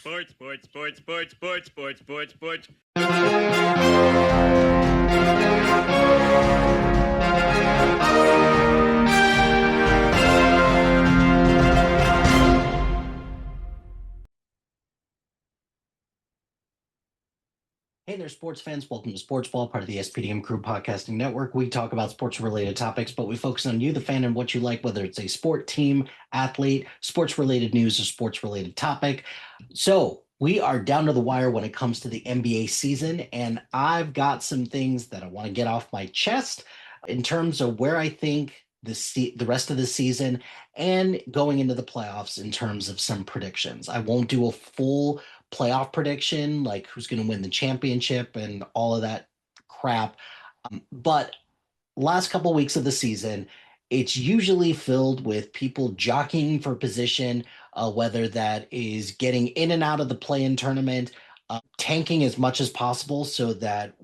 Sports, sports, sports, sports, sports, sports, sports, sports. Hey there, sports fans. Welcome to Sportsball, part of the SPDM Crew Podcasting Network. We talk about sports-related topics, but we focus on you, the fan, and what you like, whether it's a sport, team, athlete, sports-related news, or sports-related topic. So we are down to the wire when it comes to the NBA season, and I've got some things that I want to get off my chest in terms of where I think the rest of the season and going into the playoffs in terms of some predictions. I won't do a full playoff prediction, like who's going to win the championship and all of that crap. But last couple weeks of the season, it's usually filled with people jockeying for position, whether that is getting in and out of the play-in tournament, tanking as much as possible so that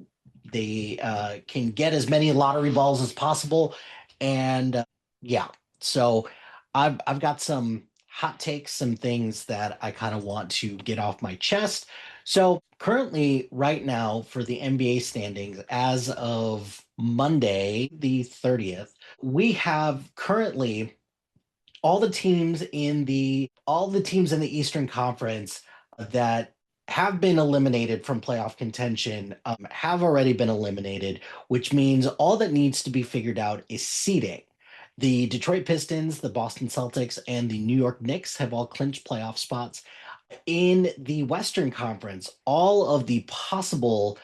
they can get as many lottery balls as possible. And yeah, so I've got some hot takes, some things that I kind of want to get off my chest. So currently, right now, for the NBA standings, as of Monday, the 30th, we have currently all the teams in the Eastern Conference that have been eliminated from playoff contention have already been eliminated, which means all that needs to be figured out is seeding. The Detroit Pistons, the Boston Celtics, and the New York Knicks have all clinched playoff spots. In the Western Conference, all of the possible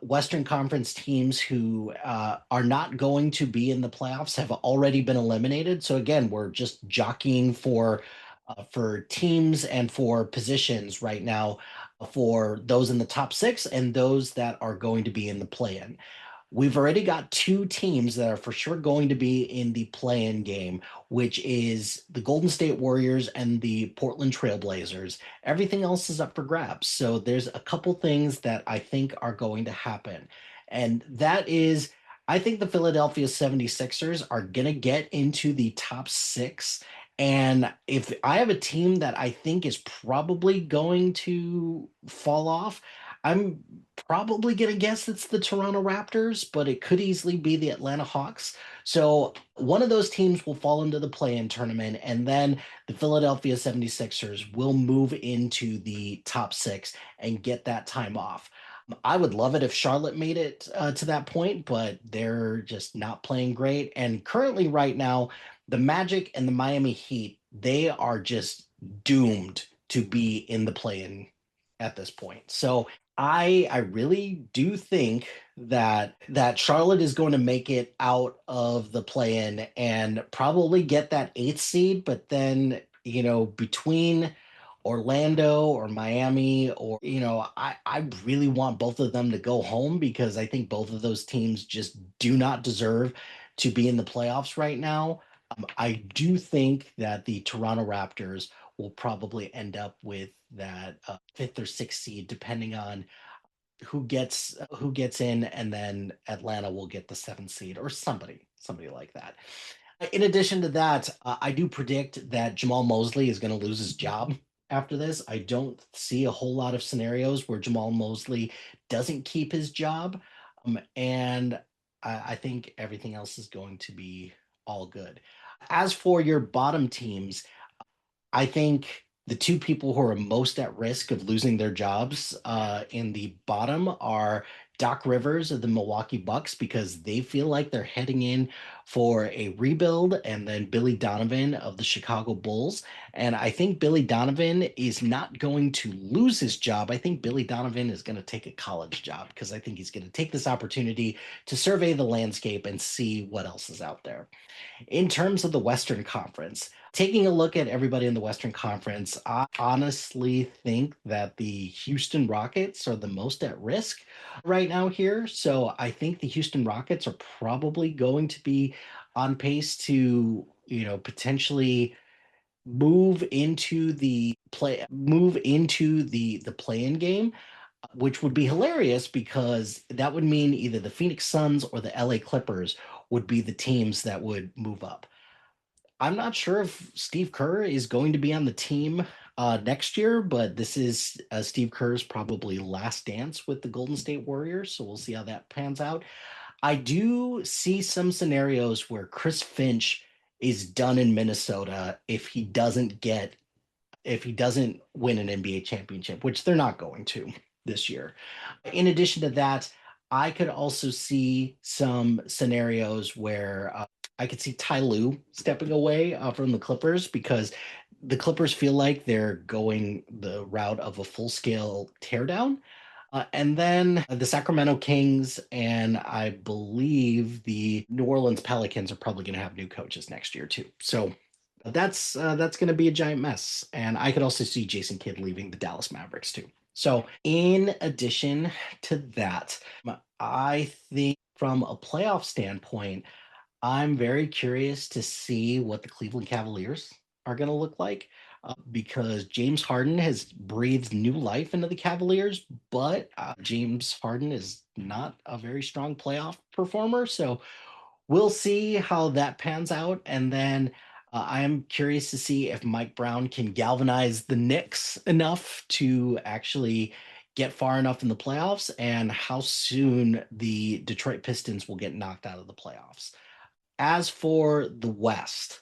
Western Conference teams who are not going to be in the playoffs have already been eliminated. So again, we're just jockeying for teams and for positions right now for those in the top six and those that are going to be in the play-in. We've already got two teams that are for sure going to be in the play-in game, which is the Golden State Warriors and the Portland Trailblazers. Everything else is up for grabs. So there's a couple things that I think are going to happen. And that is, I think the Philadelphia 76ers are going to get into the top six. And if I have a team that I think is probably going to fall off, I'm probably going to guess it's the Toronto Raptors, but it could easily be the Atlanta Hawks. So one of those teams will fall into the play-in tournament, and then the Philadelphia 76ers will move into the top six and get that time off. I would love it if Charlotte made it to that point, but they're just not playing great. And currently, right now, the Magic and the Miami Heat, they are just doomed to be in the play-in at this point. So I really do think that Charlotte is going to make it out of the play-in and probably get that eighth seed, but then between Orlando or Miami or I really want both of them to go home because I think both of those teams just do not deserve to be in the playoffs right now. I do think that the Toronto Raptors will probably end up with that fifth or sixth seed, depending on who gets in, and then Atlanta will get the seventh seed or somebody like that. In addition to that, I do predict that Jamal Mosley is going to lose his job after this. I don't see a whole lot of scenarios where Jamal Mosley doesn't keep his job, and I think everything else is going to be all good. As for your bottom teams, I think the two people who are most at risk of losing their jobs in the bottom are Doc Rivers of the Milwaukee Bucks because they feel like they're heading in for a rebuild, and then Billy Donovan of the Chicago Bulls. And I think Billy Donovan is not going to lose his job. I think Billy Donovan is going to take a college job because I think he's going to take this opportunity to survey the landscape and see what else is out there. In terms of the Western Conference, taking a look at everybody in the Western Conference, I honestly think that the Houston Rockets are the most at risk right now here. So I think the Houston Rockets are probably going to be on pace to, potentially move into the play-in game, which would be hilarious because that would mean either the Phoenix Suns or the LA Clippers would be the teams that would move up. I'm not sure if Steve Kerr is going to be on the team next year, but this is Steve Kerr's probably last dance with the Golden State Warriors. So we'll see how that pans out. I do see some scenarios where Chris Finch is done in Minnesota if he doesn't win an NBA championship, which they're not going to this year. In addition to that, I could also see some scenarios where I could see Ty Lue stepping away from the Clippers because the Clippers feel like they're going the route of a full scale teardown. And then the Sacramento Kings and I believe the New Orleans Pelicans are probably going to have new coaches next year too. So that's going to be a giant mess. And I could also see Jason Kidd leaving the Dallas Mavericks too. So in addition to that, I think from a playoff standpoint, I'm very curious to see what the Cleveland Cavaliers are going to look like because James Harden has breathed new life into the Cavaliers, but James Harden is not a very strong playoff performer. So we'll see how that pans out. And then I'm curious to see if Mike Brown can galvanize the Knicks enough to actually get far enough in the playoffs and how soon the Detroit Pistons will get knocked out of the playoffs. As for the West,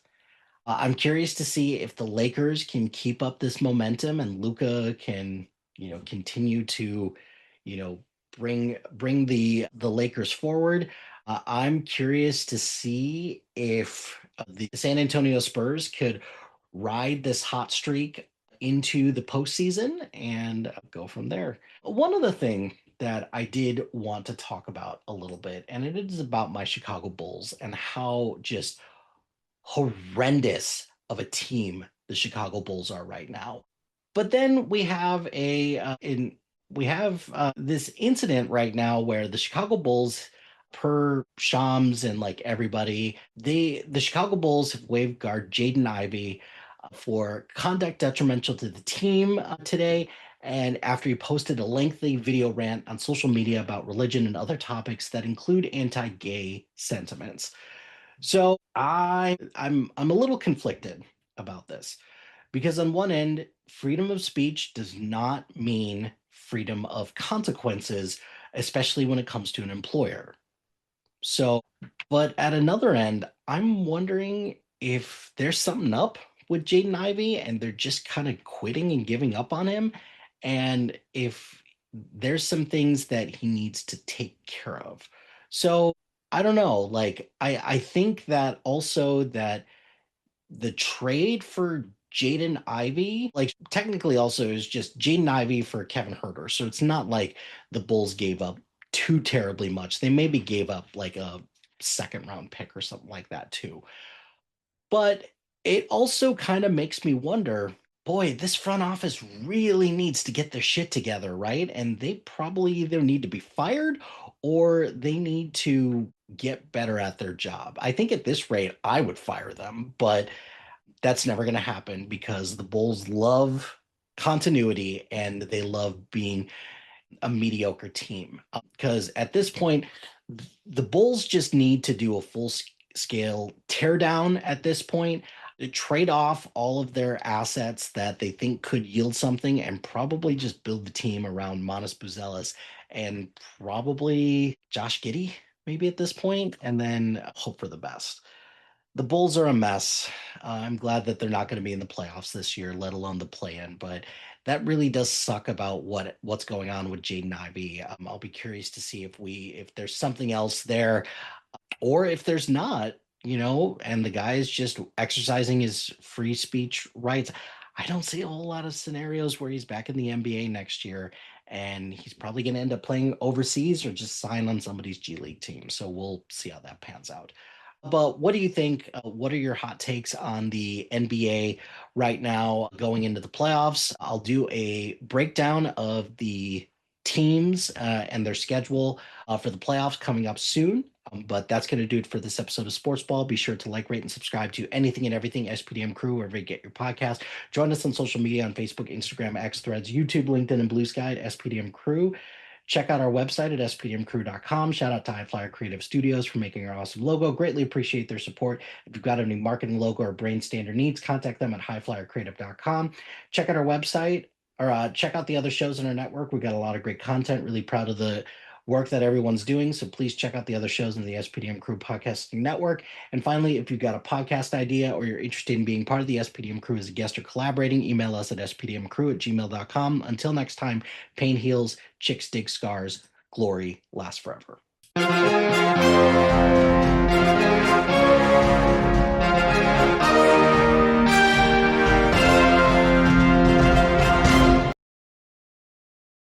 I'm curious to see if the Lakers can keep up this momentum and Luca can, continue to, you know, bring the Lakers forward. I'm curious to see if the San Antonio Spurs could ride this hot streak into the postseason and go from there. One other thing that I did want to talk about a little bit, and it is about my Chicago Bulls and how just horrendous of a team the Chicago Bulls are right now. But then we have this incident right now where the Chicago Bulls, per Shams and like everybody, the Chicago Bulls have waived guard Jaden Ivey for conduct detrimental to the team today. And after he posted a lengthy video rant on social media about religion and other topics that include anti-gay sentiments. So I'm a little conflicted about this because on one end, freedom of speech does not mean freedom of consequences, especially when it comes to an employer. So, but at another end, I'm wondering if there's something up with Jaden Ivey and they're just kind of quitting and giving up on him, and if there's some things that he needs to take care of. So I don't know. Like I think that also that the trade for Jaden Ivey, like technically also is just Jaden Ivey for Kevin Herter. So it's not like the Bulls gave up too terribly much. They maybe gave up like a second round pick or something like that too. But it also kind of makes me wonder, boy, this front office really needs to get their shit together, right? And they probably either need to be fired or they need to get better at their job. I think at this rate, I would fire them, but that's never going to happen because the Bulls love continuity and they love being a mediocre team. Because at this point, the Bulls just need to do a full scale teardown at this point, trade off all of their assets that they think could yield something, and probably just build the team around Manas Buzelis and probably Josh Giddey, maybe at this point, and then hope for the best. The Bulls are a mess. I'm glad that they're not going to be in the playoffs this year, let alone the play-in. But that really does suck about what's going on with Jaden Ivey. I'll be curious to see if there's something else there, or if there's not, and the guy is just exercising his free speech rights. I don't see a whole lot of scenarios where he's back in the NBA next year, and he's probably going to end up playing overseas or just sign on somebody's G League team. So we'll see how that pans out. But what do you think? What are your hot takes on the NBA right now going into the playoffs? I'll do a breakdown of the teams and their schedule for the playoffs coming up soon. But that's going to do it for this episode of Sports Ball. Be sure to like, rate, and subscribe to anything and everything SPDM Crew, wherever you get your podcast. Join us on social media on Facebook, Instagram, X, Threads, YouTube, LinkedIn, and Blue Sky at SPDM Crew. Check out our website at spdmcrew.com. Shout out to Highflyer Creative Studios for making our awesome logo. Greatly appreciate their support. If you've got any marketing logo or brain standard needs, contact them at highflyercreative.com. Check out our website or check out the other shows in our network. We've got a lot of great content. Really proud of the work that everyone's doing. So please check out the other shows in the SPDM Crew Podcasting Network. And finally, if you've got a podcast idea or you're interested in being part of the SPDM Crew as a guest or collaborating, email us at spdmcrew@gmail.com. Until next time, pain heals, chicks dig scars, glory lasts forever.